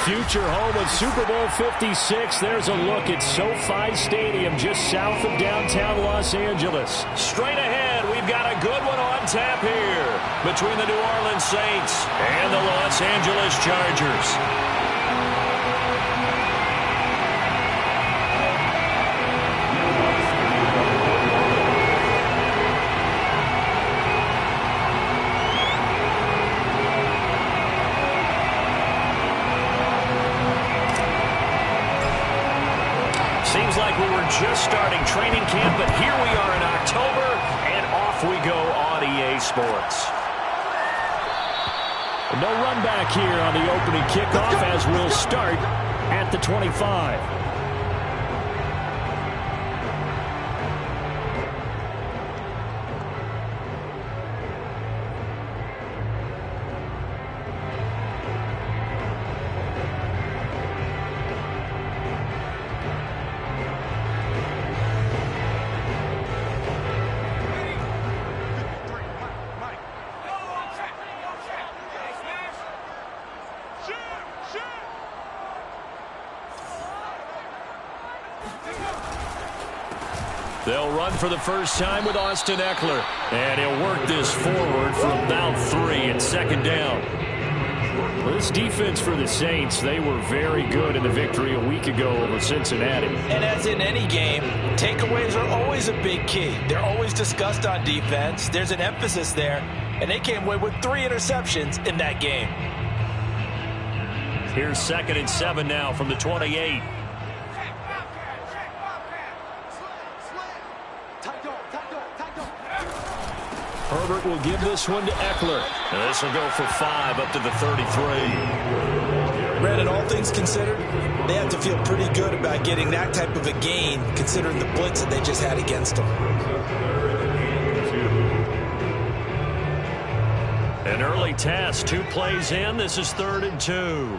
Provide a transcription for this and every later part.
future home of Super Bowl 56. There's a look at SoFi Stadium just south of downtown Los Angeles. Straight ahead, we've got a good one on tap here between the New Orleans Saints and the Los Angeles Chargers. Seems like we were just starting training camp, but here we are in October, and off we go on EA Sports. No run back here on the opening kickoff as we'll start at the 25. They'll run for the first time with Austin Ekeler. And he'll work this forward for about 3 and second down. Well, this defense for the Saints, they were very good in the victory a week ago over Cincinnati. And as in any game, takeaways are always a big key. They're always discussed on defense. There's an emphasis there. And they came away with 3 interceptions in that game. Here's 2nd and 7 now from the 28. Herbert will give this one to Ekeler. And this will go for 5 up to the 33. Brandon, all things considered, they have to feel pretty good about getting that type of a gain considering the blitz that they just had against them. An early test, 2 plays in. This is 3rd and 2.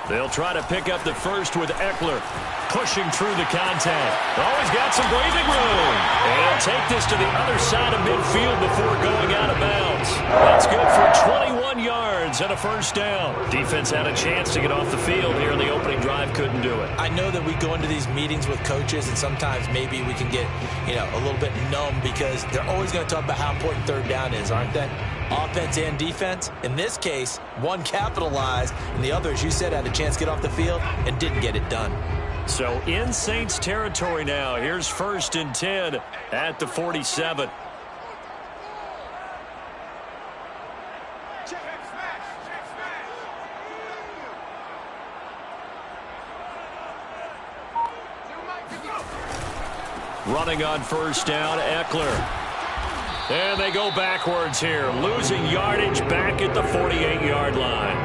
They'll try to pick up the first with Ekeler, pushing through the contact. Oh, he's got some breathing room. And he'll take this to the other side of midfield before going out of bounds. That's good for 21 yards and a first down. Defense had a chance to get off the field here in the opening drive, couldn't do it. I know that we go into these meetings with coaches, and sometimes maybe we can get, a little bit numb because they're always going to talk about how important third down is, aren't they? Offense and defense. In this case, one capitalized, and the other, as you said, had a chance to get off the field and didn't get it done. So in Saints territory now. Here's 1st and 10 at the 47. Running on first down, Ekeler. And they go backwards here, losing yardage back at the 48-yard line.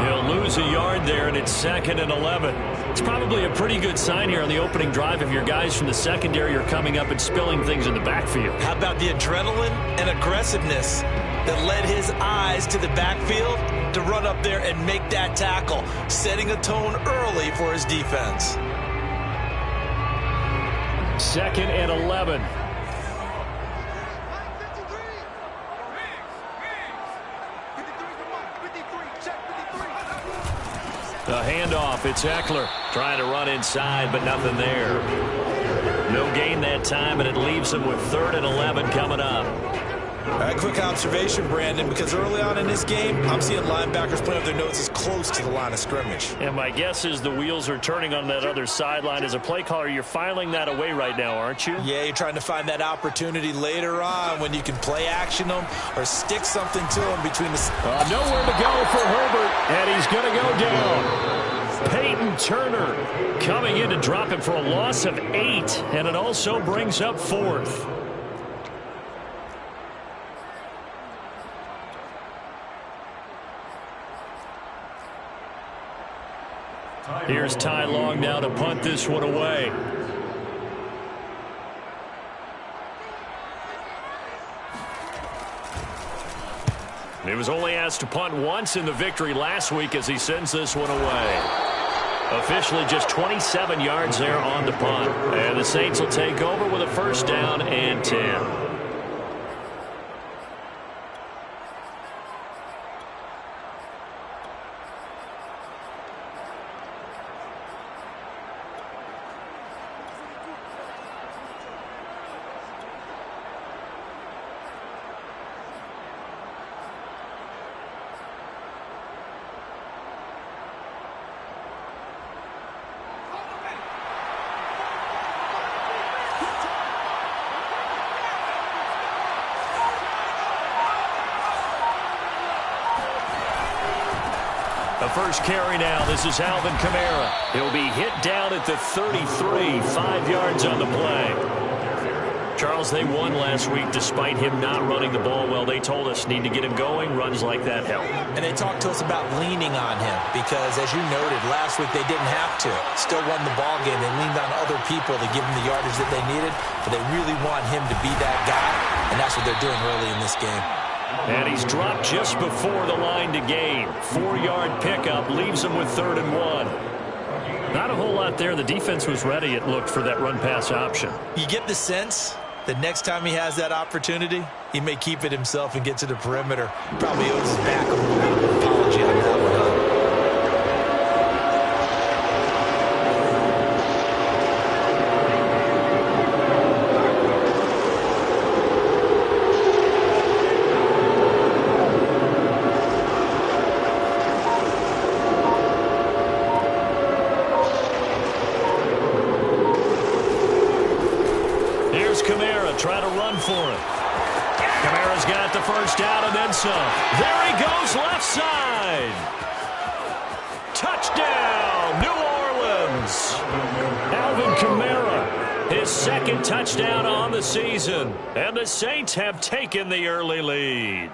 He'll lose a yard there, and it's 2nd and 11. It's probably a pretty good sign here on the opening drive if your guys from the secondary are coming up and spilling things in the backfield. How about the adrenaline and aggressiveness that led his eyes to the backfield to run up there and make that tackle, setting a tone early for his defense. 2nd and 11. The handoff, it's Ekeler trying to run inside, but nothing there. No gain that time, and it leaves him with 3rd and 11 coming up. All right, quick observation, Brandon, because early on in this game, I'm seeing linebackers playing with their noses close to the line of scrimmage. And my guess is the wheels are turning on that other sideline. As a play caller, you're filing that away right now, aren't you? Yeah, you're trying to find that opportunity later on when you can play action them or stick something to them between the... Nowhere to go for Herbert, and he's going to go down. Peyton Turner coming in to drop him for a loss of 8, and it also brings up 4th. Here's Ty Long now to punt this one away. He was only asked to punt once in the victory last week as he sends this one away. Officially just 27 yards there on the punt. And the Saints will take over with a first down and 10. The first carry now. This is Alvin Kamara. He'll be hit down at the 33, 5 yards on the play. Charles, they won last week despite him not running the ball well. They told us need to get him going. Runs like that help. And they talked to us about leaning on him because, as you noted, last week they didn't have to. Still won the ball game. They leaned on other people to give him the yardage that they needed, but they really want him to be that guy, and that's what they're doing early in this game. And he's dropped just before the line to gain. 4-yard pickup leaves him with 3rd and 1. Not a whole lot there. The defense was ready, it looked, for that run-pass option. You get the sense that next time he has that opportunity, he may keep it himself and get to the perimeter. Probably owes his back a little bit of an apology on that one. Try to run for it. Kamara's got the first down and then some. There he goes left side. Touchdown, New Orleans. Alvin Kamara, his 2nd touchdown on the season. And the Saints have taken the early lead.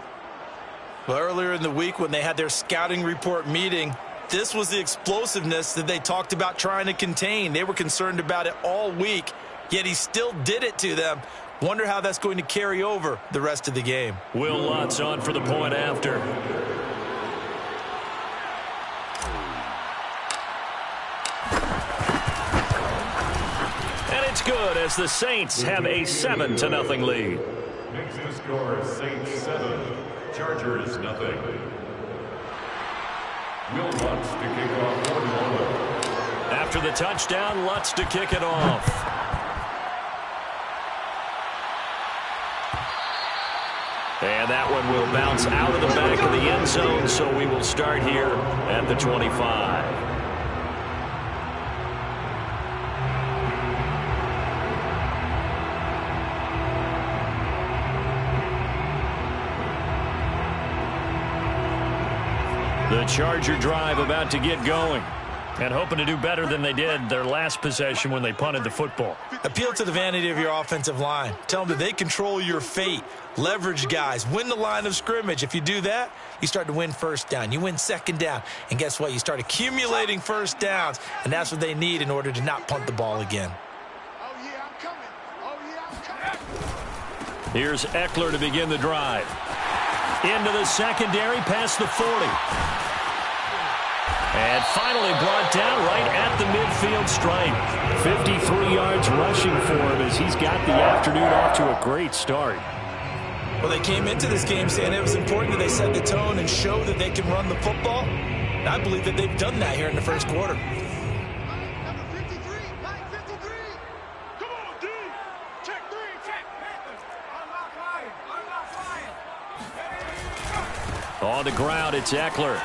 Well, earlier in the week when they had their scouting report meeting, this was the explosiveness that they talked about trying to contain. They were concerned about it all week, yet he still did it to them. Wonder how that's going to carry over the rest of the game. Will Lutz on for the point after. And it's good as the Saints have a 7-0 lead. Next to score, Saints 7, Chargers 0. Will Lutz to kick off for New Orleans. After the touchdown, Lutz to kick it off. And that one will bounce out of the back of the end zone, so we will start here at the 25. The Charger drive about to get going. And hoping to do better than they did their last possession when they punted the football. Appeal to the vanity of your offensive line. Tell them that they control your fate. Leverage guys. Win the line of scrimmage. If you do that, you start to win first down. You win second down. And guess what? You start accumulating first downs. And that's what they need in order to not punt the ball again. Oh, yeah, I'm coming. Oh, yeah, I'm coming. Here's Eckler to begin the drive. Into the secondary, past the 40. And finally brought down right at the midfield stripe. 53 yards rushing for him as he's got the afternoon off to a great start. Well, they came into this game saying it was important that they set the tone and show that they can run the football. And I believe that they've done that here in the first quarter. Number 53, line 53. Come on, D. Check 3, check. I'm not flying. On the ground, it's Eckler.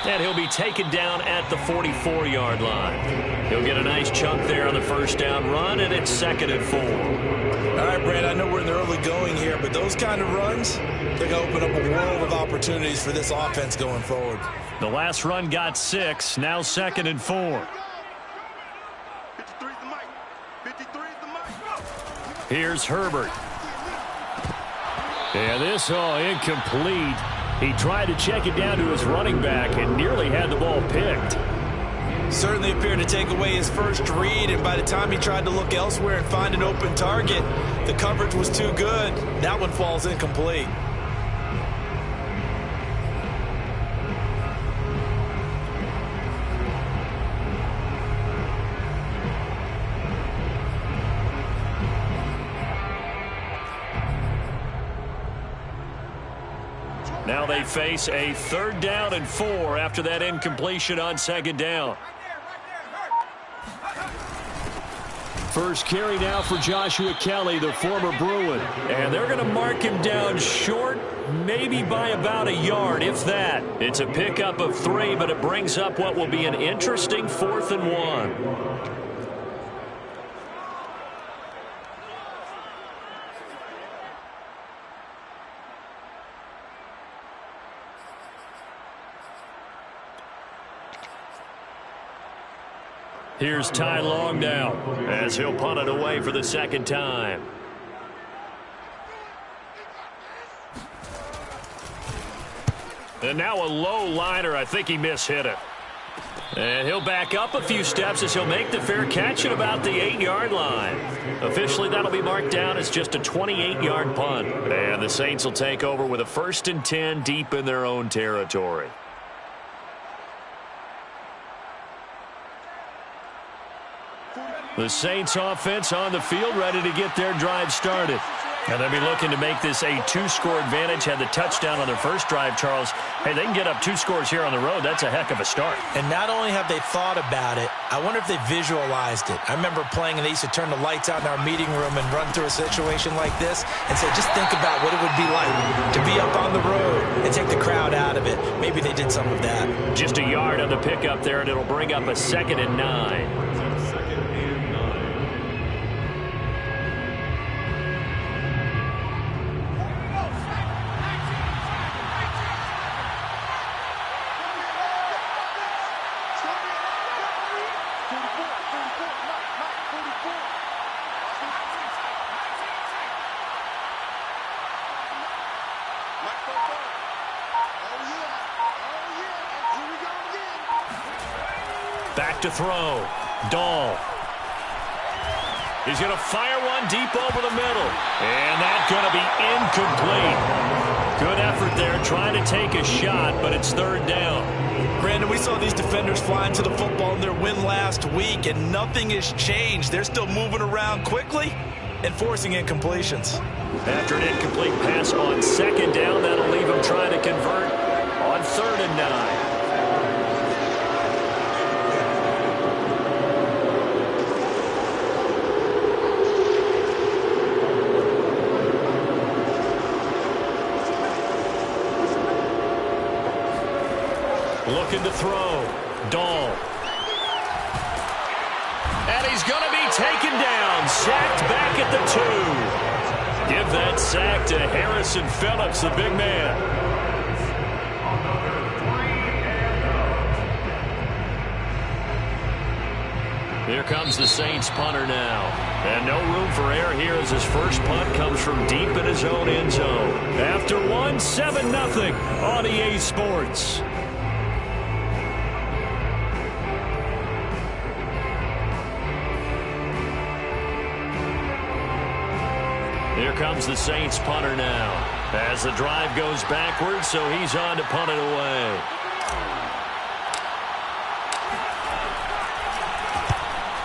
And he'll be taken down at the 44-yard line. He'll get a nice chunk there on the first down run, and it's 2nd and 4. All right, Brad, I know we're in the early going here, but those kind of runs, they're going to open up a world of opportunities for this offense going forward. The last run got 6, now 2nd and 4. 53's the mic. 53's the mic. Here's Herbert. And this, incomplete. He tried to check it down to his running back and nearly had the ball picked. Certainly appeared to take away his first read, and by the time he tried to look elsewhere and find an open target, the coverage was too good. That one falls incomplete. Now they face a 3rd down and 4 after that incompletion on 2nd down. First carry now for Joshua Kelly, the former Bruin. And they're going to mark him down short, maybe by about a yard, if that. It's a pickup of 3, but it brings up what will be an interesting 4th and 1. Here's Ty Long now as he'll punt it away for the 2nd time. And now a low liner. I think he mishit it. And he'll back up a few steps as he'll make the fair catch at about the 8-yard line. Officially, that'll be marked down as just a 28-yard punt. And the Saints will take over with a 1st and 10 deep in their own territory. The Saints offense on the field, ready to get their drive started. And they'll be looking to make this a 2-score advantage. Had the touchdown on their first drive, Charles. Hey, they can get up 2 scores here on the road. That's a heck of a start. And not only have they thought about it, I wonder if they visualized it. I remember playing, and they used to turn the lights out in our meeting room and run through a situation like this and say, just think about what it would be like to be up on the road and take the crowd out of it. Maybe they did some of that. Just a yard on the pickup there, and it'll bring up a 2nd and 9. Back to throw. Dahl. He's going to fire one deep over the middle. And that's going to be incomplete. Good effort there trying to take a shot, but it's 3rd down. Brandon, we saw these defenders flying to the football in their win last week, and nothing has changed. They're still moving around quickly and forcing incompletions. After an incomplete pass on 2nd down, that'll leave them trying to convert on 3rd and 9. Looking to throw. Dahl. And he's going to be taken down. Sacked back at the 2. Give that sack to Harrison Phillips, the big man. Here comes the Saints punter now. And no room for error here as his first punt comes from deep in his own end zone. After 7-0 on EA Sports. Here comes the Saints punter now as the drive goes backwards, so he's on to punt it away.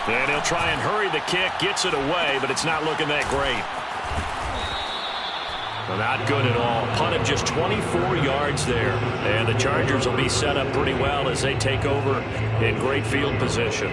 And he'll try and hurry the kick, gets it away, but it's not looking that great. Well, not good at all. Punted just 24 yards there. And the Chargers will be set up pretty well as they take over in great field position.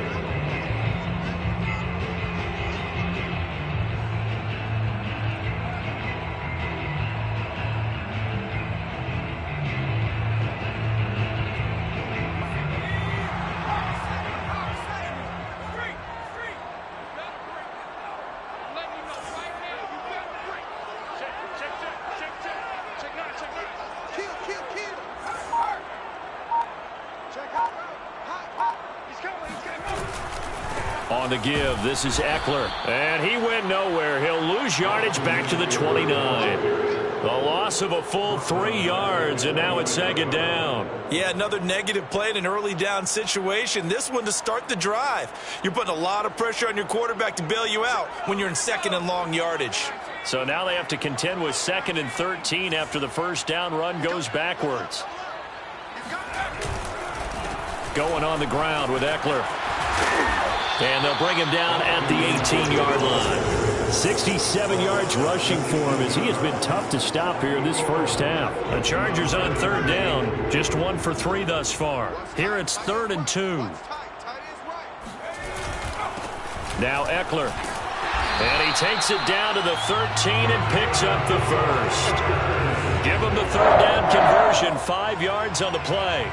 On the give, this is Eckler. And he went nowhere. He'll lose yardage back to the 29. The loss of a full 3 yards, and now it's 2nd down. Yeah, another negative play in an early down situation. This one to start the drive. You're putting a lot of pressure on your quarterback to bail you out when you're in 2nd and long yardage. So now they have to contend with 2nd and 13 after the first down run goes backwards. Going on the ground with Eckler. And they'll bring him down at the 18-yard line. 67 yards rushing for him as he has been tough to stop here in this first half. The Chargers on third down, just 1 for 3 thus far. Here it's 3rd and 2. Now Eckler. And he takes it down to the 13 and picks up the first. Give him the third down conversion, 5 yards on the play.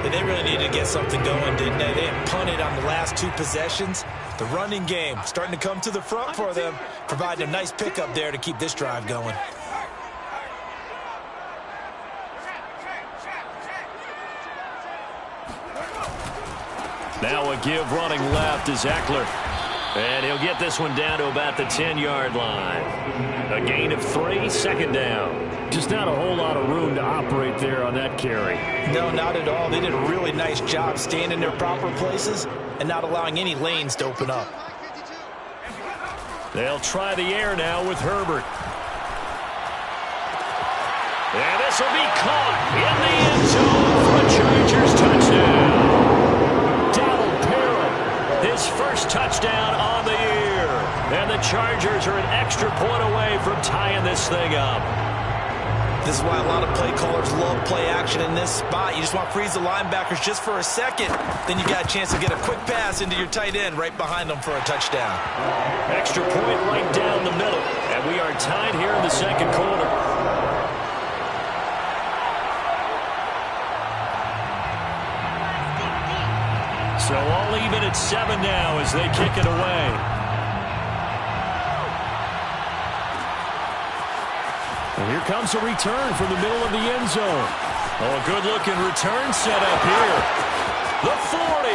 They really needed to get something going, didn't they? They had punted on the last 2 possessions. The running game starting to come to the front for them, providing a nice pickup there to keep this drive going. Now a give running left is Eckler. And he'll get this one down to about the 10-yard line. A gain of 3, 2nd down. Just not a whole lot of room to operate there on that carry. No, not at all. They did a really nice job staying in their proper places and not allowing any lanes to open up. They'll try the air now with Herbert. And this will be caught in the end zone for a Chargers touchdown. His first touchdown on the year. And the Chargers are an extra point away from tying this thing up. This is why a lot of play callers love play action in this spot. You just want to freeze the linebackers just for a second. Then you got a chance to get a quick pass into your tight end right behind them for a touchdown. Extra point right down the middle. And we are tied here in the second quarter. So all even at 7 now as they kick it away. And here comes a return from the middle of the end zone. Oh, a good-looking return set up here. The 40.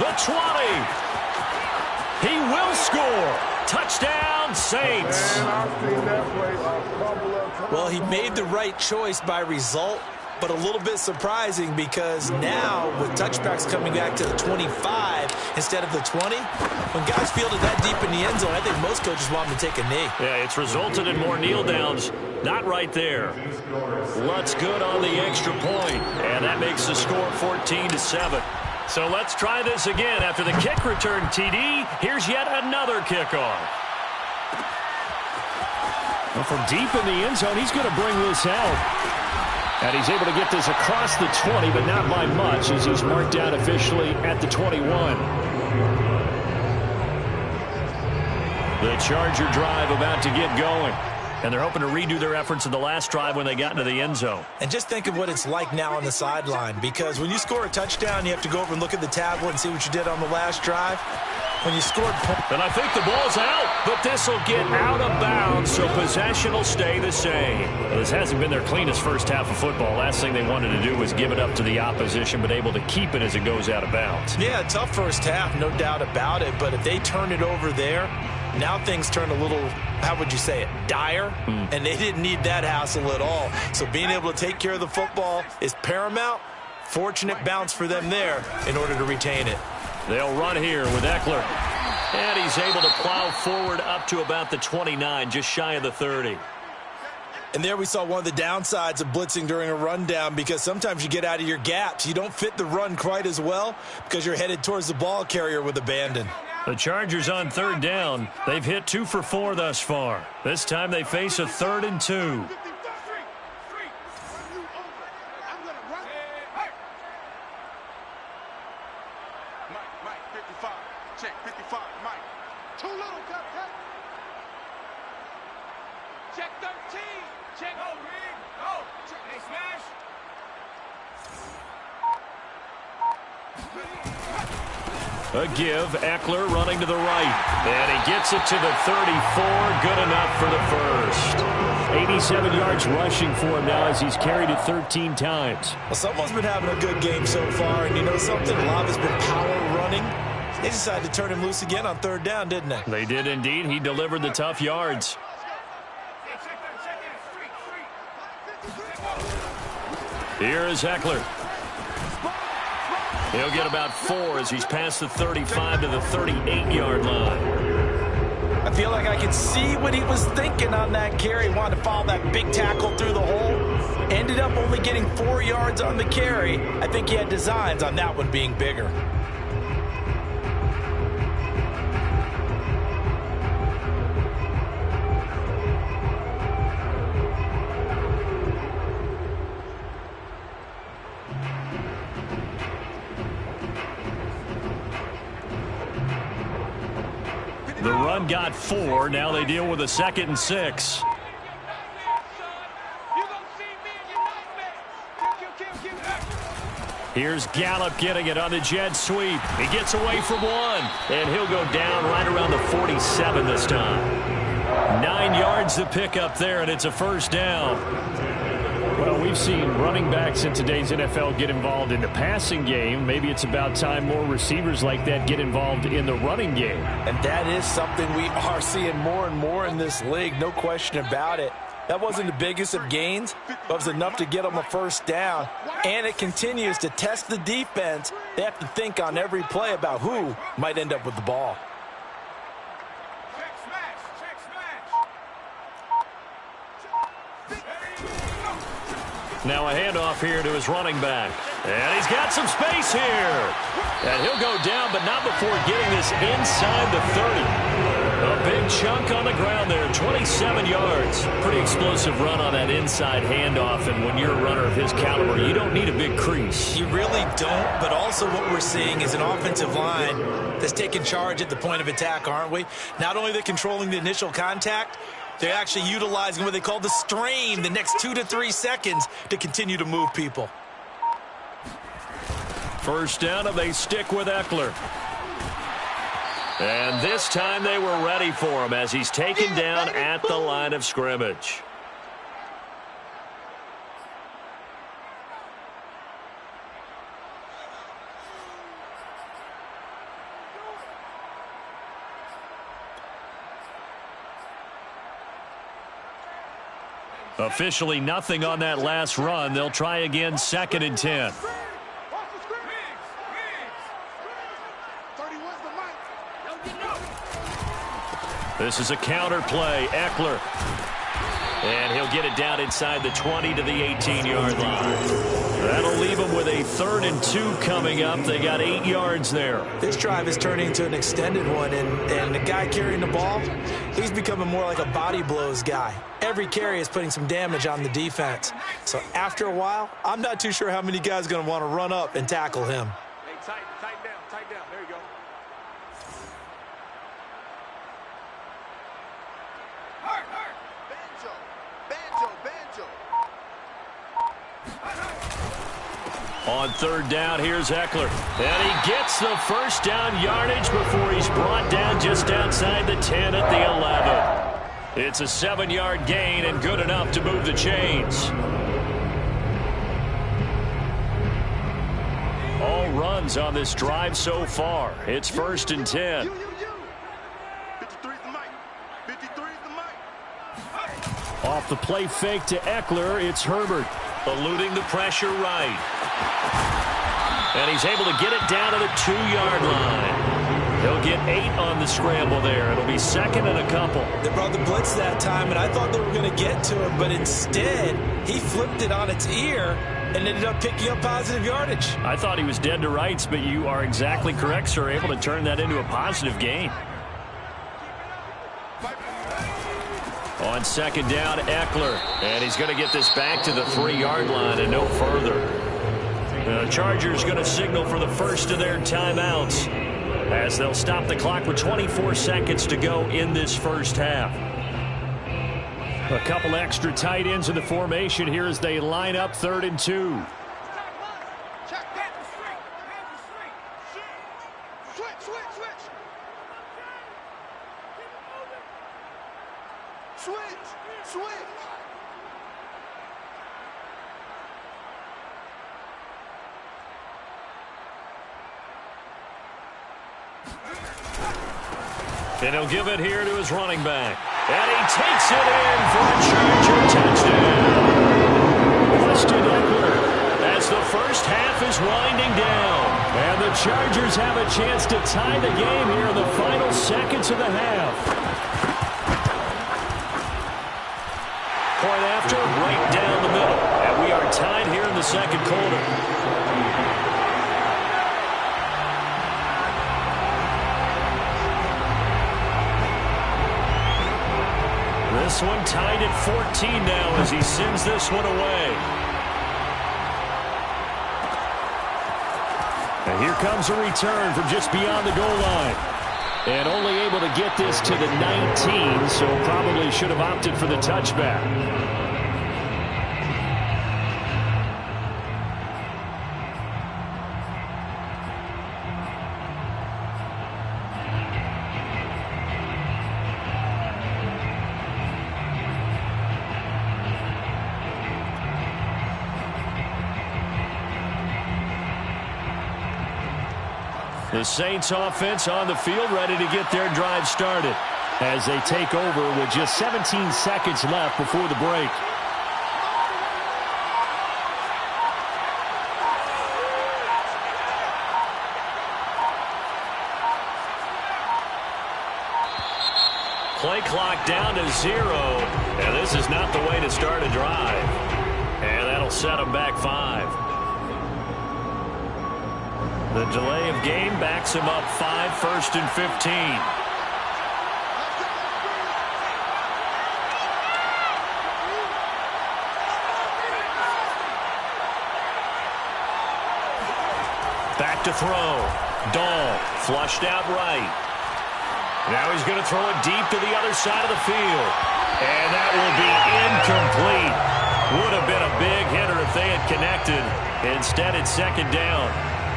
The 20. He will score. Touchdown, Saints. Well, he made the right choice by result, but a little bit surprising because now with touchbacks coming back to the 25 instead of the 20, when guys field it that deep in the end zone, I think most coaches want them to take a knee. Yeah, it's resulted in more kneel downs. Not right there. Lutz good on the extra point, and that makes the score 14-7. So let's try this again. After the kick return TD, here's yet another kickoff. Well, from deep in the end zone, he's going to bring this out. And he's able to get this across the 20, but not by much as he's marked down officially at the 21. The Charger drive about to get going. And they're hoping to redo their efforts in the last drive when they got into the end zone. And just think of what it's like now on the sideline, because when you score a touchdown, you have to go over and look at the tablet and see what you did on the last drive. When you scored... And I think the ball's out, but this will get out of bounds, so possession will stay the same. Well, this hasn't been their cleanest first half of football. Last thing they wanted to do was give it up to the opposition, but able to keep it as it goes out of bounds. Yeah, tough first half, no doubt about it, but if they turn it over there, now things turn a little, how would you say it, dire, and they didn't need that hassle at all. So being able to take care of the football is paramount. Fortunate bounce for them there in order to retain it. They'll run here with Eckler. And he's able to plow forward up to about the 29, just shy of the 30. And there we saw one of the downsides of blitzing during a rundown, because sometimes you get out of your gaps. You don't fit the run quite as well because you're headed towards the ball carrier with abandon. The Chargers on third down. They've hit 2 for 4 thus far. This time they face a 3rd and 2. A give, Eckler running to the right. And he gets it to the 34, good enough for the first. 87 yards rushing for him now as he's carried it 13 times. Well, someone's been having a good game so far, and you know something? A lot of it's been power running. They decided to turn him loose again on third down, didn't they? They did indeed. He delivered the tough yards. Here is Eckler. He'll get about 4 as he's past the 35 to the 38-yard line. I feel like I can see what he was thinking on that carry. Wanted to follow that big tackle through the hole. Ended up only getting 4 yards on the carry. I think he had designs on that one being bigger. The run got 4. Now they deal with a 2nd and 6. Here's Gallup getting it on the jet sweep. He gets away from one, and he'll go down right around the 47 this time. 9 yards to pick up there, and it's a first down. Well, we've seen running backs in today's NFL get involved in the passing game. Maybe it's about time more receivers like that get involved in the running game. And that is something we are seeing more and more in this league, no question about it. That wasn't the biggest of gains, but it was enough to get them a first down. And it continues to test the defense. They have to think on every play about who might end up with the ball. Now a handoff here to his running back. And he's got some space here. And he'll go down, but not before getting this inside the 30. A big chunk on the ground there, 27 yards. Pretty explosive run on that inside handoff, and when you're a runner of his caliber, you don't need a big crease. You really don't, but also what we're seeing is an offensive line that's taking charge at the point of attack, aren't we? Not only they're controlling the initial contact, they're actually utilizing what they call the strain the next 2 to 3 seconds to continue to move people. First down, and they stick with Eckler. And this time they were ready for him as he's taken down at the line of scrimmage. Officially nothing on that last run. They'll try again, 2nd and 10. This is a counter play. Eckler. And he'll get it down inside the 20 to the 18-yard line. That'll leave them with a 3rd and 2 coming up. They got 8 yards there. This drive is turning into an extended one, and the guy carrying the ball, he's becoming more like a body blows guy. Every carry is putting some damage on the defense. So after a while, I'm not too sure how many guys are going to want to run up and tackle him. Hey, tighten down. There you go. On 3rd down, here's Eckler. And he gets the first down yardage before he's brought down just outside the 10 at the 11. It's a 7-yard gain and good enough to move the chains. All runs on this drive so far. It's 1st and 10. 53's the mic. 53's the mic. Off the play fake to Eckler, it's Herbert. Eluding the pressure right. And he's able to get it down to the 2-yard line. He'll get 8 on the scramble there. It'll be 2nd and a couple. They brought the blitz that time, and I thought they were going to get to him, but instead he flipped it on its ear and ended up picking up positive yardage. I thought he was dead to rights, but you are exactly correct, sir. Able to turn that into a positive gain. On 2nd down, Eckler. And he's going to get this back to the 3-yard line and no further. The Chargers going to signal for the first of their timeouts as they'll stop the clock with 24 seconds to go in this first half. A couple extra tight ends in the formation here as they line up 3rd and 2. Switch. And he'll give it here to his running back. And he takes it in for a Charger touchdown. Austin Eckler as the first half is winding down. And the Chargers have a chance to tie the game here in the final seconds of the half. Point after, right down the middle. And we are tied here in the second quarter. This one tied at 14 now as he sends this one away. And here comes a return from just beyond the goal line. And only able to get this to the 19, so probably should have opted for the touchback. The Saints offense on the field, ready to get their drive started as they take over with just 17 seconds left before the break. Play clock down to 0, and this is not the way to start a drive. And that'll set them back 5. The delay of game backs him up 5, 1st and 15. Back to throw. Dahl flushed out right. Now he's going to throw it deep to the other side of the field. And that will be incomplete. Would have been a big hitter if they had connected. Instead, it's 2nd down.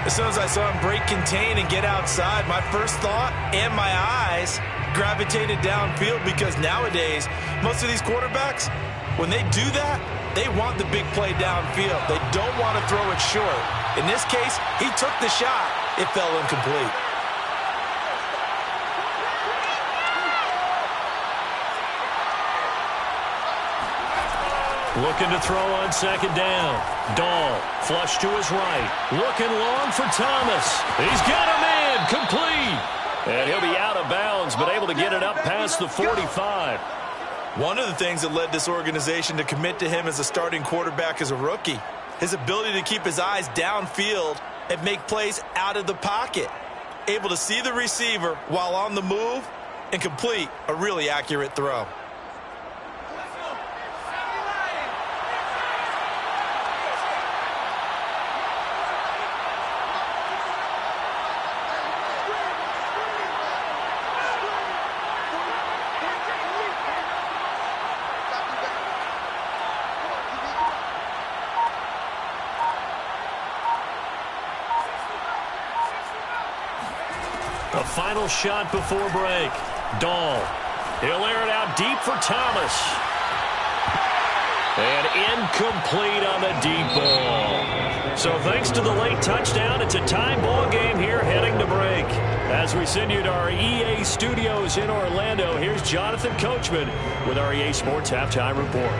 As soon as I saw him break contain and get outside, my first thought and my eyes gravitated downfield, because nowadays, most of these quarterbacks, when they do that, they want the big play downfield. They don't want to throw it short. In this case, he took the shot. It fell incomplete. Looking to throw on 2nd down. Dahl, flush to his right. Looking long for Thomas. He's got a man, complete. And he'll be out of bounds, but able to get it up past the 45. One of the things that led this organization to commit to him as a starting quarterback as a rookie, his ability to keep his eyes downfield and make plays out of the pocket. Able to see the receiver while on the move and complete a really accurate throw. The final shot before break. Dahl. He'll air it out deep for Thomas. And incomplete on the deep ball. So thanks to the late touchdown, it's a tie ball game here heading to break. As we send you to our EA studios in Orlando, here's Jonathan Coachman with our EA Sports Halftime Report.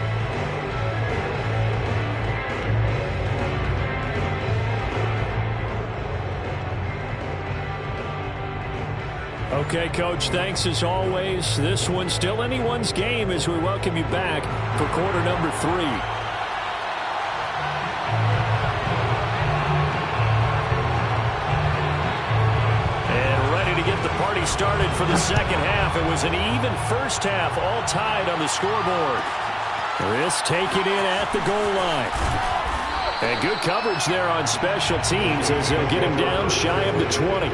Okay, Coach, thanks as always. This one's still anyone's game as we welcome you back for quarter number 3. And ready to get the party started for the second half. It was an even first half, all tied on the scoreboard. This taken in at the goal line. And good coverage there on special teams as they'll get him down shy of the 20.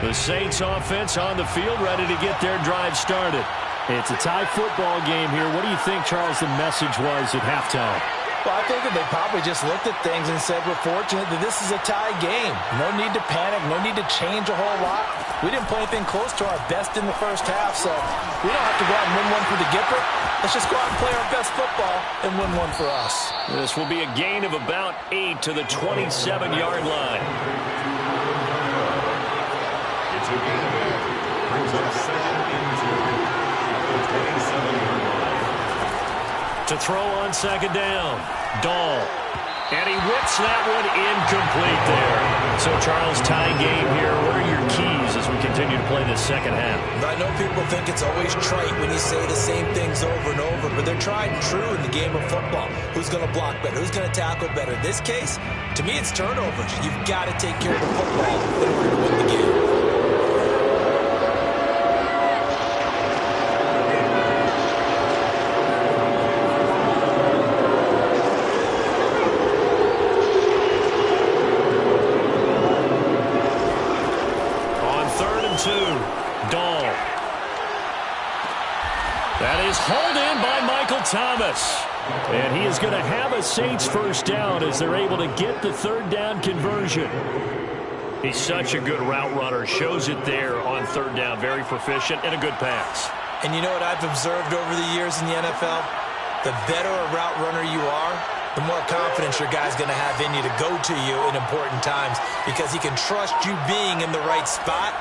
The Saints offense on the field, ready to get their drive started. It's a tie football game here. What do you think, Charles, the message was at halftime? Well, I think that they probably just looked at things and said, we're fortunate that this is a tie game. No need to panic, no need to change a whole lot. We didn't play anything close to our best in the first half, so we don't have to go out and win one for the Gipper. Let's just go out and play our best football and win one for us. This will be a gain of about 8 to the 27-yard line. Brings up 2nd into the 27-yard line. To throw on 2nd down, Dahl. And he whips that one incomplete there. So, Charles, tie game here. What are your keys as we continue to play this second half? I know people think it's always trite when you say the same things over and over, but they're tried and true in the game of football. Who's going to block better? Who's going to tackle better? In this case, to me, it's turnovers. You've got to take care of the football in order to win the game. Dahl. That is hauled in by Michael Thomas. And he is going to have a Saints first down as they're able to get the third down conversion. He's such a good route runner. Shows it there on third down. Very proficient and a good pass. And you know what I've observed over the years in the NFL? The better a route runner you are, the more confidence your guy's going to have in you to go to you in important times because he can trust you being in the right spot,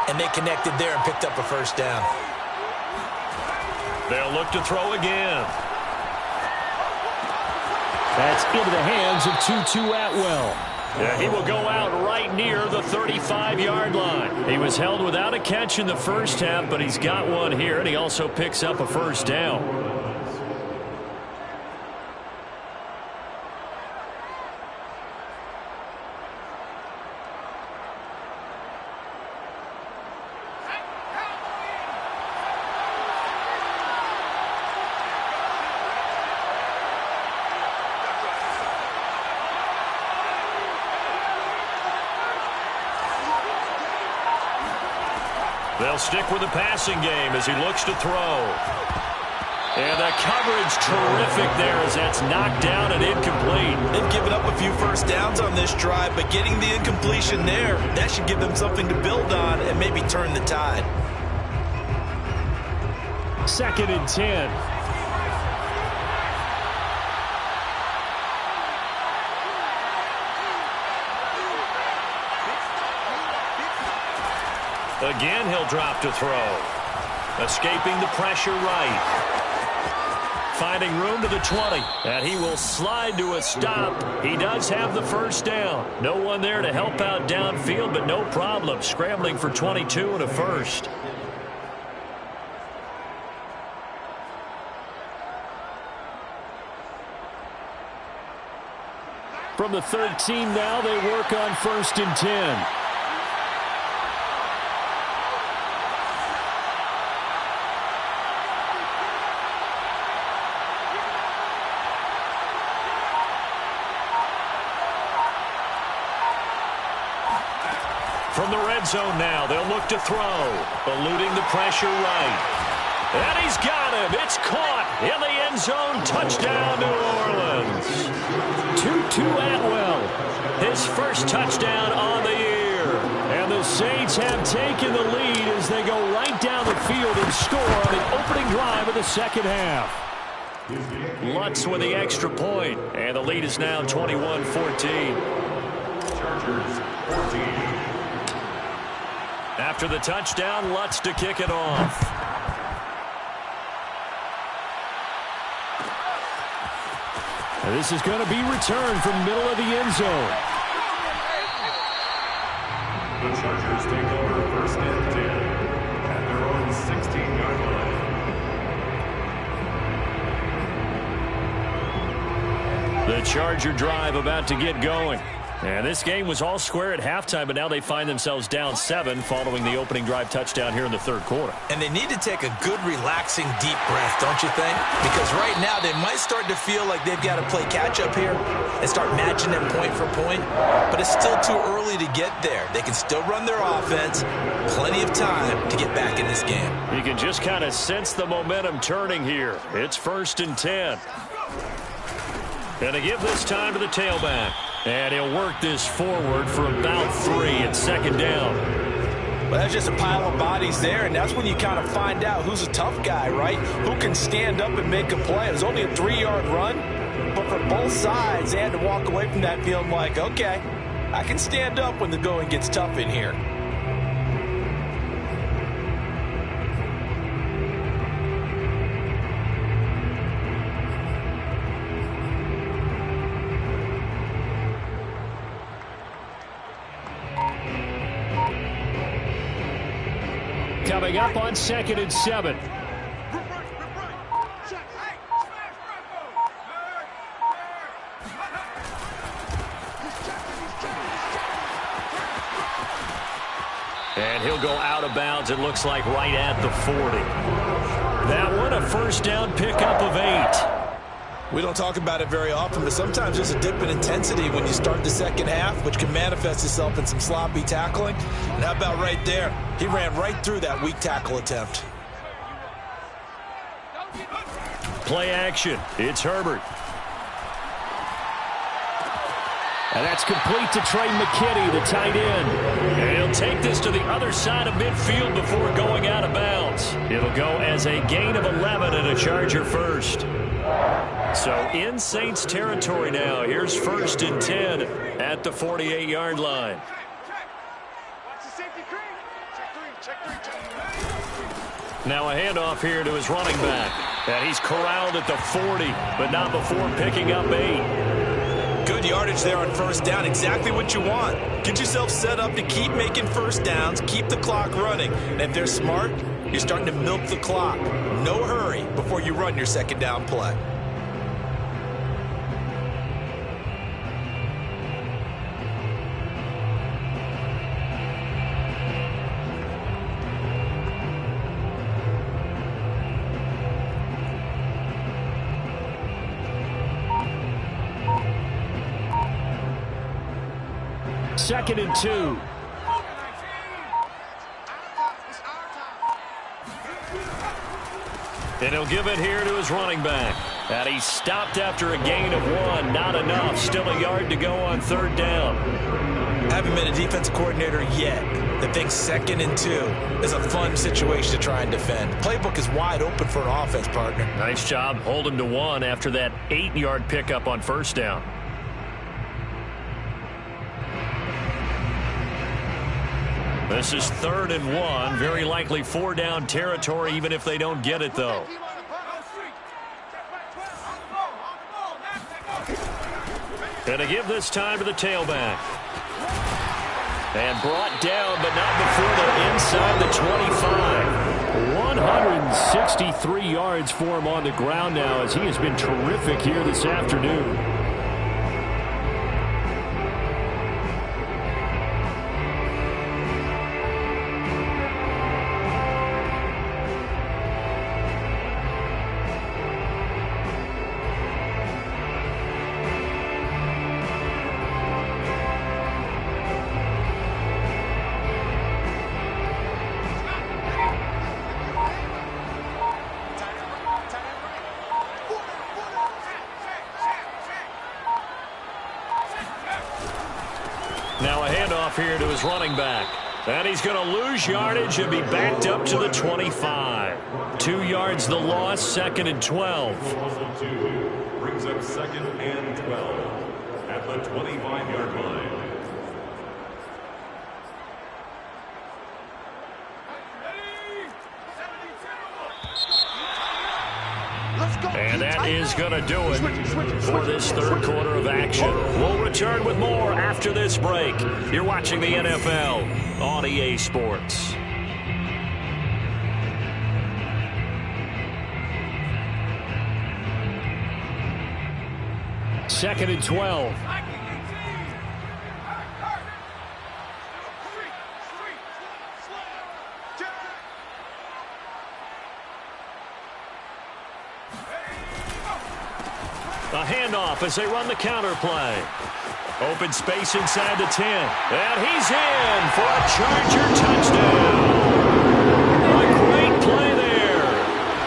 and they connected there and picked up a first down. They'll look to throw again. That's into the hands of Tutu Atwell. Yeah, he will go out right near the 35-yard line. He was held without a catch in the first half, but he's got one here, and he also picks up a first down. They'll stick with the passing game as he looks to throw. And the coverage terrific there as that's knocked down and incomplete. They've given up a few first downs on this drive, but getting the incompletion there, that should give them something to build on and maybe turn the tide. 2nd and 10. Again, he'll drop to throw. Escaping the pressure right. Finding room to the 20. And he will slide to a stop. He does have the first down. No one there to help out downfield, but no problem. Scrambling for 22 and a first. From the 13 now, they work on 1st and 10. From the red zone now, they'll look to throw. Eluding the pressure right. And he's got him. It's caught in the end zone. Touchdown, New Orleans. Tutu Atwell. His first touchdown on the year. And the Saints have taken the lead as they go right down the field and score on the opening drive of the second half. Lutz with the extra point. And the lead is now 21-14. Chargers 14. After the touchdown, Lutz to kick it off. And this is going to be returned from the middle of the end zone. The Chargers take over 1st and 10 at their own 16-yard line. The Charger drive about to get going. And this game was all square at halftime, but now they find themselves down 7 following the opening drive touchdown here in the third quarter. And they need to take a good, relaxing, deep breath, don't you think? Because right now they might start to feel like they've got to play catch-up here and start matching them point for point. But it's still too early to get there. They can still run their offense. Plenty of time to get back in this game. You can just kind of sense the momentum turning here. It's 1st and 10. Gonna give this time to the tailback. And he'll work this forward for about 3 at 2nd down. Well, that's just a pile of bodies there, and that's when you kind of find out who's a tough guy, right? Who can stand up and make a play. It was only a 3-yard run, but for both sides, they had to walk away from that feeling like, okay, I can stand up when the going gets tough in here. Coming up on 2nd and 7. And he'll go out of bounds, it looks like, right at the 40. That one, a first down pickup of 8. We don't talk about it very often, but sometimes there's a dip in intensity when you start the second half, which can manifest itself in some sloppy tackling. And how about right there? He ran right through that weak tackle attempt. Play action. It's Herbert. And that's complete to Trey McKitty, the tight end. And he'll take this to the other side of midfield before going out of bounds. It'll go as a gain of 11 and a Charger first. So in Saints territory now. Here's 1st and 10 at the 48-yard line. Now a handoff here to his running back. And he's corralled at the 40, but not before picking up 8. Good yardage there on first down. Exactly what you want. Get yourself set up to keep making first downs, keep the clock running. And if they're smart, you're starting to milk the clock. No hurry before you run your second down play. Second and 2. And he'll give it here to his running back. And he stopped after a gain of 1. Not enough. Still a yard to go on 3rd down. Haven't been a defensive coordinator yet that thinks 2nd and 2 is a fun situation to try and defend. Playbook is wide open for an offense, partner. Nice job. Hold him to 1 after that 8-yard pickup on 1st down. This is 3rd and 1. Very likely 4-down territory, even if they don't get it, though. And to give this time to the tailback. And brought down, but not before they're inside the 25. 163 yards for him on the ground now, as he has been terrific here this afternoon. Now a handoff here to his running back. And he's going to lose yardage and be backed up to the 25. 2 yards the loss, 2nd and 12. Brings up 2nd and 12 at the 25-yard line. And that is going to do it for this 3rd quarter of action. We'll return with more after this break. You're watching the NFL on EA Sports. Second and 12. A handoff as they run the counter play. Open space inside the 10. And he's in for a Charger touchdown. A great play there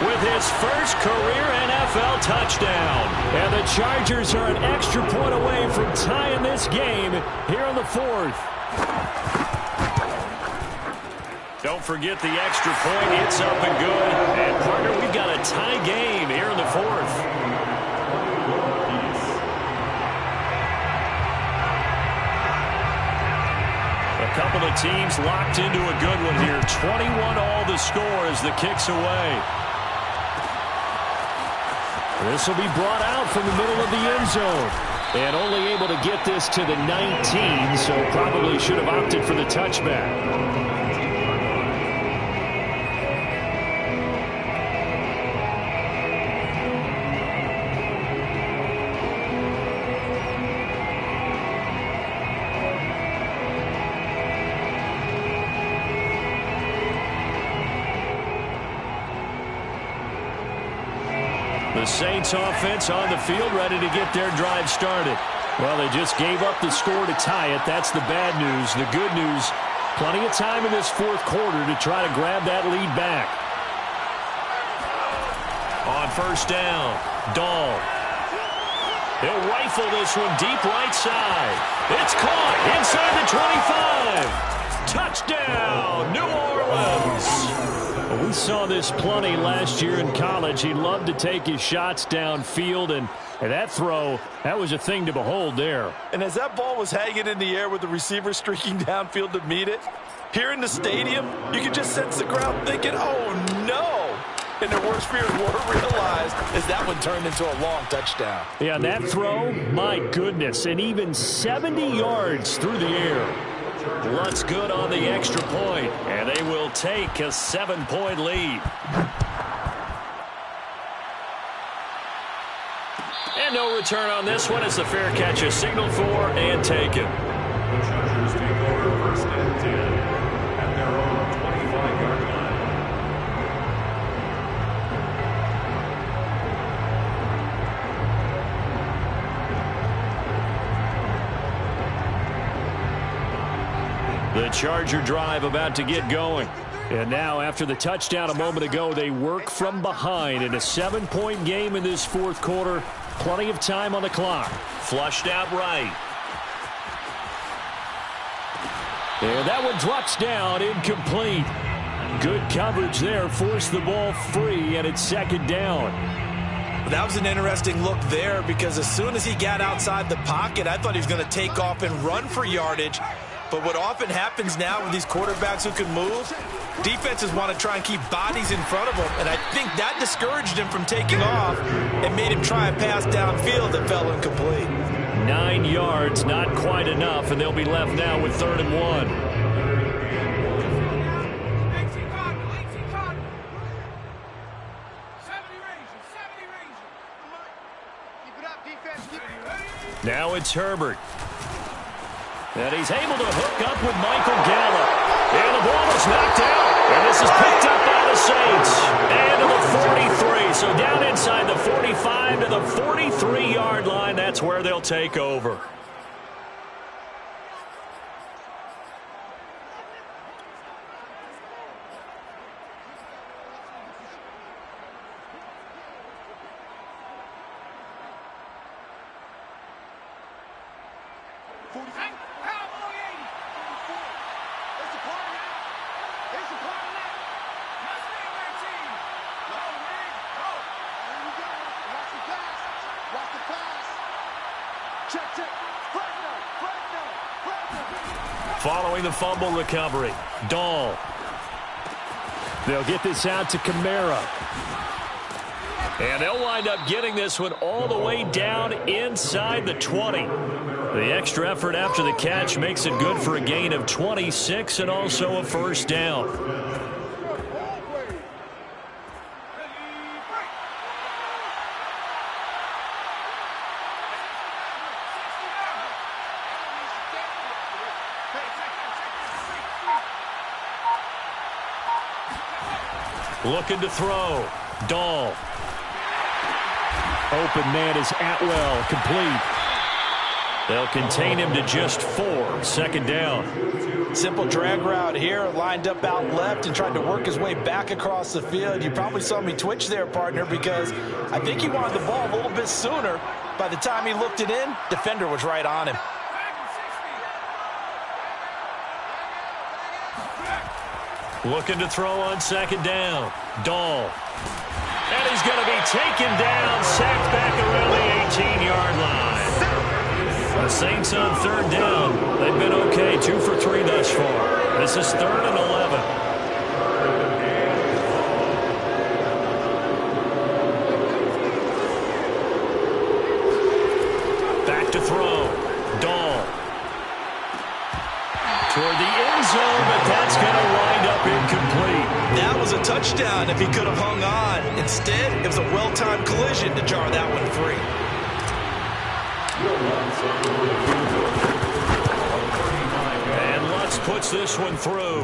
with his first career NFL touchdown. And the Chargers are an extra point away from tying this game here in the 4th. Don't forget the extra point. It's up and good. And, partner, we've got a tie game here in the 4th. A couple of teams locked into a good one here. 21 all the score as the kick's away. This will be brought out from the middle of the end zone. And only able to get this to the 19, so probably should have opted for the touchback. The Saints offense on the field, ready to get their drive started. Well, they just gave up the score to tie it. That's the bad news. The good news, plenty of time in this fourth quarter to try to grab that lead back. On first down, Dahl. He'll rifle this one deep right side. It's caught inside the 25. Touchdown, New Orleans. Well, we saw this plenty last year in college. He loved to take his shots downfield, and that throw, that was a thing to behold there. And as that ball was hanging in the air with the receiver streaking downfield to meet it, here in the stadium, you could just sense the crowd thinking, oh, no. And their worst fears were realized as that one turned into a long touchdown. Yeah, that throw, my goodness, and even 70 yards through the air. Lutz good on the extra point, and they will take a 7-point lead. And no return on this one as the fair catch is signaled for and taken. The Chargers take over first and 10 at their own 25-yard line. The Charger drive about to get going. And now, after the touchdown a moment ago, they work from behind in a 7-point game in this fourth quarter. Plenty of time on the clock. Flushed out right. And that one drops down, incomplete. Good coverage there, forced the ball free, and it's second down. That was an interesting look there because as soon as he got outside the pocket, I thought he was going to take off and run for yardage. But what often happens now with these quarterbacks who can move, defenses want to try and keep bodies in front of them. And I think that discouraged him from taking off and made him try a pass downfield that fell incomplete. 9 yards, not quite enough, and they'll be left now with 3rd and 1. Now it's Herbert. And he's able to hook up with Michael Gallup. And the ball is knocked out. And this is picked up by the Saints. And to the 43. So down inside the 45 to the 43-yard line. That's where they'll take over. Following the fumble recovery, Dahl. They'll get this out to Kamara. And they'll wind up getting this one all the way down inside the 20. The extra effort after the catch makes it good for a gain of 26 and also a first down. Looking to throw. Dahl. Open man is Atwell. Complete. They'll contain him to just 4. 2nd down. Simple drag route here. Lined up out left and tried to work his way back across the field. You probably saw me twitch there, partner, because I think he wanted the ball a little bit sooner. By the time he looked it in, defender was right on him. Looking to throw on 2nd down. Dahl. And he's going to be taken down, sacked back around the 18-yard line. The Saints on 3rd down. They've been okay, 2 for 3 thus far. This is 3rd and 11. Back to throw. Dahl. Toward the end zone, but that's going to wind up incomplete. That was a touchdown if he could have hung on. Instead, it was a well-timed collision to jar that one free. And Lutz puts this one through.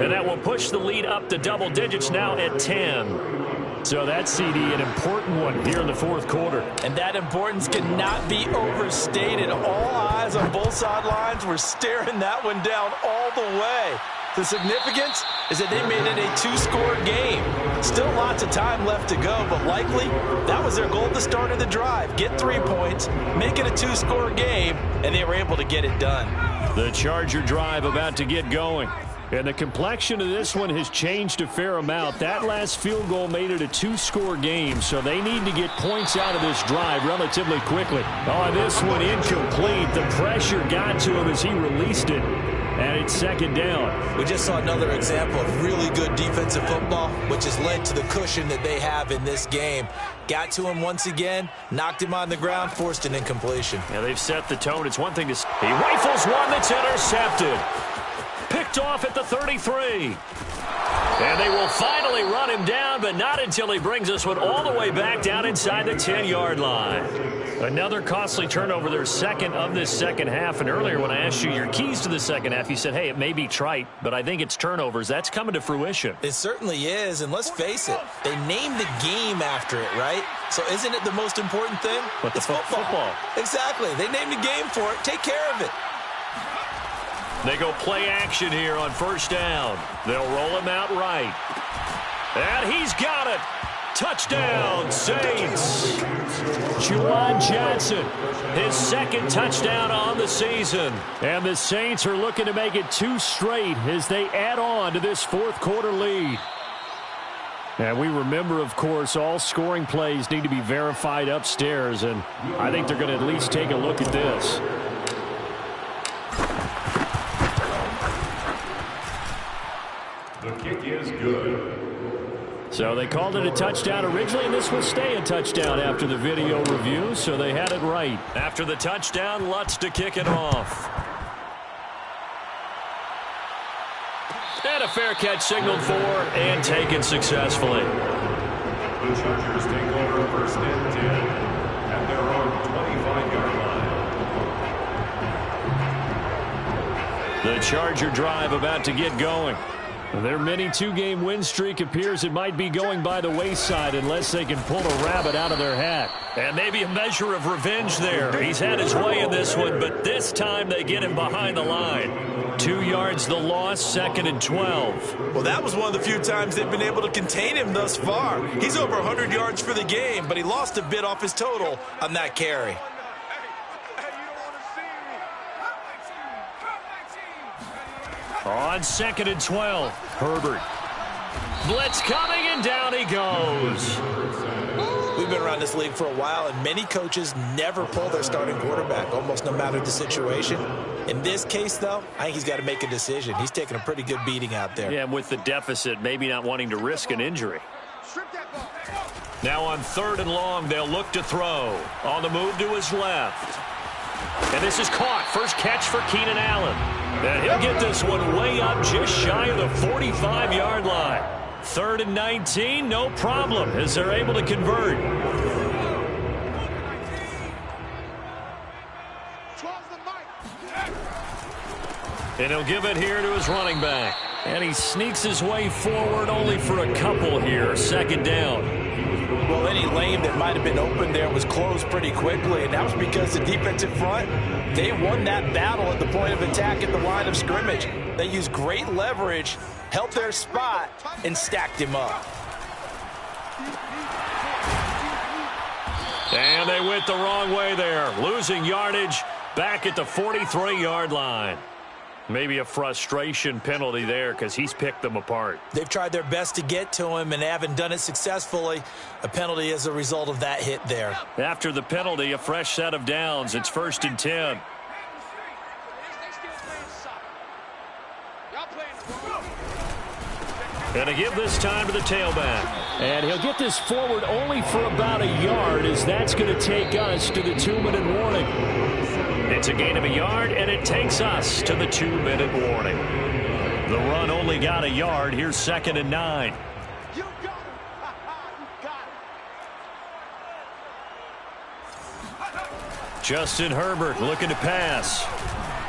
And that will push the lead up to double digits now at 10. So that CD, an important one here in the fourth quarter. And that importance cannot be overstated. All eyes on both sidelines were staring that one down all the way. The significance is that they made it a two-score game. Still lots of time left to go, but likely that was their goal at the start of the drive. Get 3 points, make it a two-score game, and they were able to get it done. The Charger drive about to get going. And the complexion of this one has changed a fair amount. That last field goal made it a two-score game, so they need to get points out of this drive relatively quickly. Oh, this one incomplete. The pressure got to him as he released it, and it's second down. We just saw another example of really good defensive football, which has led to the cushion that they have in this game. Got to him once again, knocked him on the ground, forced an incompletion. Yeah, they've set the tone. It's one thing to... He rifles one that's intercepted. Picked off at the 33. And they will finally run him down, but not until he brings this one all the way back down inside the 10-yard line. Another costly turnover, their second of this second half. And earlier when I asked you your keys to the second half, you said, hey, it may be trite, but I think it's turnovers. That's coming to fruition. It certainly is, and let's face it, they named the game after it, right? So isn't it the most important thing? But it's football. Exactly. They named the game for it. Take care of it. They go play action here on first down. They'll roll him out right. And he's got it. Touchdown, Saints. Juwan Johnson, his second touchdown on the season. And the Saints are looking to make it 2 straight as they add on to this fourth quarter lead. And we remember, of course, all scoring plays need to be verified upstairs. And I think they're going to at least take a look at this. The kick is good. So they called it a touchdown originally, and this will stay a touchdown after the video review, so they had it right. After the touchdown, Lutz to kick it off. And a fair catch signaled for and taken successfully. The Chargers take over first and 10 at their own 25-yard line. The Charger drive about to get going. Their mini 2-game win streak appears it might be going by the wayside unless they can pull a rabbit out of their hat. And maybe a measure of revenge there. He's had his way in this one, but this time they get him behind the line. 2 yards the loss, second and 12. Well, that was one of the few times they've been able to contain him thus far. He's over 100 yards for the game, but he lost a bit off his total on that carry. On second and 12, Herbert. Blitz coming, and down he goes. We've been around this league for a while, and many coaches never pull their starting quarterback, almost no matter the situation. In this case, though, I think he's got to make a decision. He's taking a pretty good beating out there. Yeah, and with the deficit, maybe not wanting to risk an injury. Now on third and long, they'll look to throw. On the move to his left. And this is caught. First catch for Keenan Allen. And he'll get this one way up just shy of the 45-yard line. Third and 19, no problem, as they're able to convert. And he'll give it here to his running back. And he sneaks his way forward only for a couple here. Second down. Well, any lane that might have been open there was closed pretty quickly, and that was because the defensive front, they won that battle at the point of attack at the line of scrimmage. They used great leverage, helped their spot, and stacked him up. And they went the wrong way there, losing yardage back at the 43-yard line. Maybe a frustration penalty there because he's picked them apart. They've tried their best to get to him and haven't done it successfully. A penalty as a result of that hit there. After the penalty, a fresh set of downs. It's first and 10. And a give this time to the tailback. And he'll get this forward only for about a yard, as that's going to take us to the 2-minute warning. It's a gain of a yard, and it takes us to the 2-minute warning. The run only got a yard. Here's second and 9. You got it. You got it. Justin Herbert looking to pass.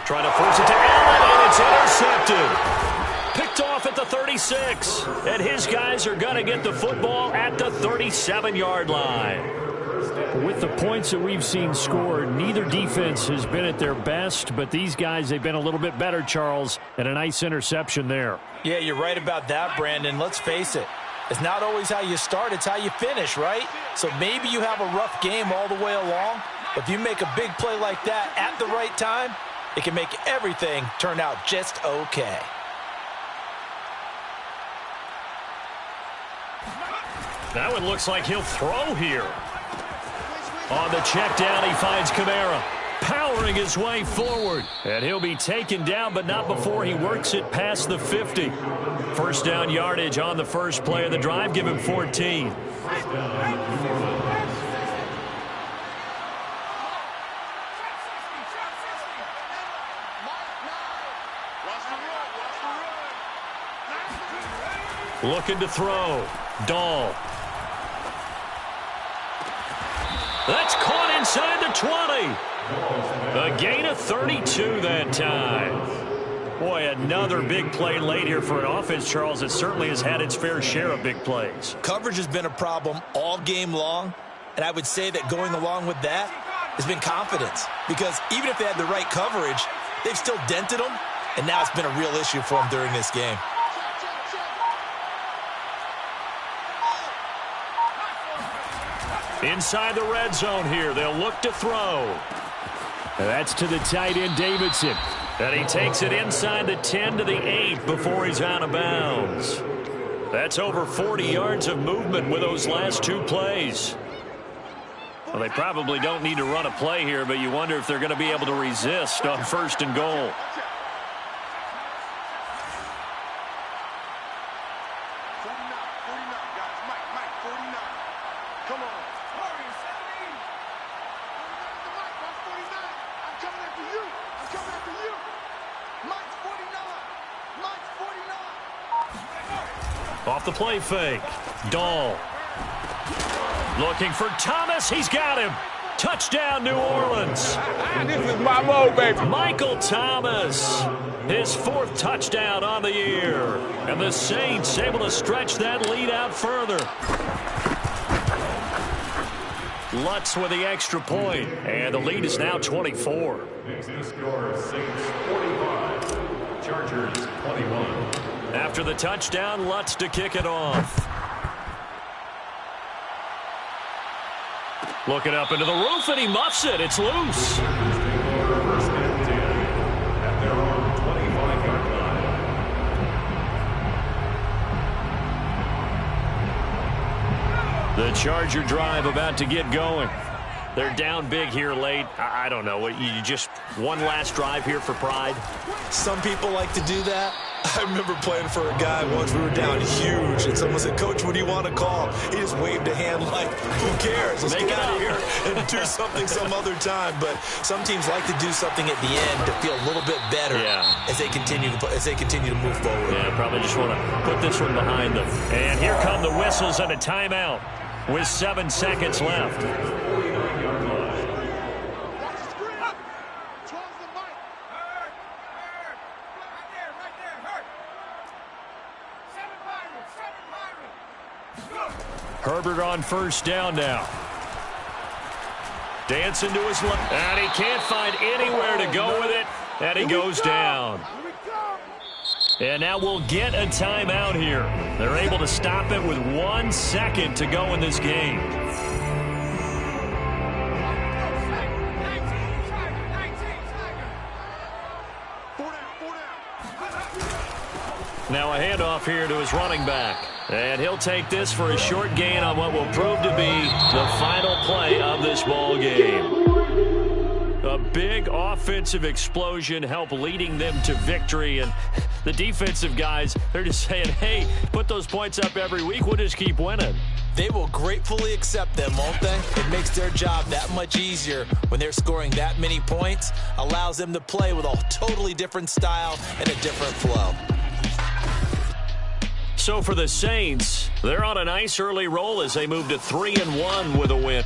Trying to force it to Allen, and it's intercepted. Picked off at the 36. And his guys are going to get the football at the 37-yard line. With the points that we've seen scored, neither defense has been at their best, but these guys, they've been a little bit better, Charles, and a nice interception there. Yeah, you're right about that, Brandon. Let's face it. It's not always how you start, it's how you finish, right? So maybe you have a rough game all the way along, but if you make a big play like that at the right time, it can make everything turn out just okay. That one looks like he'll throw here. On the check down, he finds Kamara, powering his way forward. And he'll be taken down, but not before he works it past the 50. First down yardage on the first play of the drive. Give him 14. Looking to throw. Dahl. That's caught inside the 20. A gain of 32 that time. Boy, another big play late here for an offense, Charles, that certainly has had its fair share of big plays. Coverage has been a problem all game long, and I would say that going along with that has been confidence. Because even if they had the right coverage, they've still dented them, and now it's been a real issue for them during this game. Inside the red zone here, they'll look to throw. And that's to the tight end, Davidson. And he takes it inside the 10 to the 8 before he's out of bounds. That's over 40 yards of movement with those last two plays. Well, they probably don't need to run a play here, but you wonder if they're going to be able to resist on first and goal. Off the play fake. Dahl. Looking for Thomas. He's got him. Touchdown, New Orleans. This is my mode, baby. Michael Thomas. His fourth touchdown on the year. And the Saints able to stretch that lead out further. Lutz with the extra point. And the lead is now 24. Next to score, Saints 45. Chargers 21. After the touchdown, Lutz to kick it off. Looking up into the roof, and he muffs it. It's loose. First and 10 at their own 25-yard line. The Charger drive about to get going. They're down big here late. I don't know. You just one last drive here for pride? Some people like to do that. I remember playing for a guy once. We were down huge, and someone said, "Coach, what do you want to call?" He just waved a hand like, "Who cares? Let's get out of here and do something some other time." But some teams like to do something at the end to feel a little bit better as they continue to move forward. Yeah, probably just want to put this one behind them. And here come the whistles and a timeout with 7 seconds left. Herbert on first down now. Dancing to his left. And he can't find anywhere to go with it. And he goes down. And now we'll get a timeout here. They're able to stop it with 1 second to go in this game. Now a handoff here to his running back. And he'll take this for a short gain on what will prove to be the final play of this ball game. A big offensive explosion helped leading them to victory. And the defensive guys, they're just saying, hey, put those points up every week. We'll just keep winning. They will gratefully accept them, won't they? It makes their job that much easier when they're scoring that many points. Allows them to play with a totally different style and a different flow. So for the Saints, they're on a nice early roll as they move to 3-1 with a win.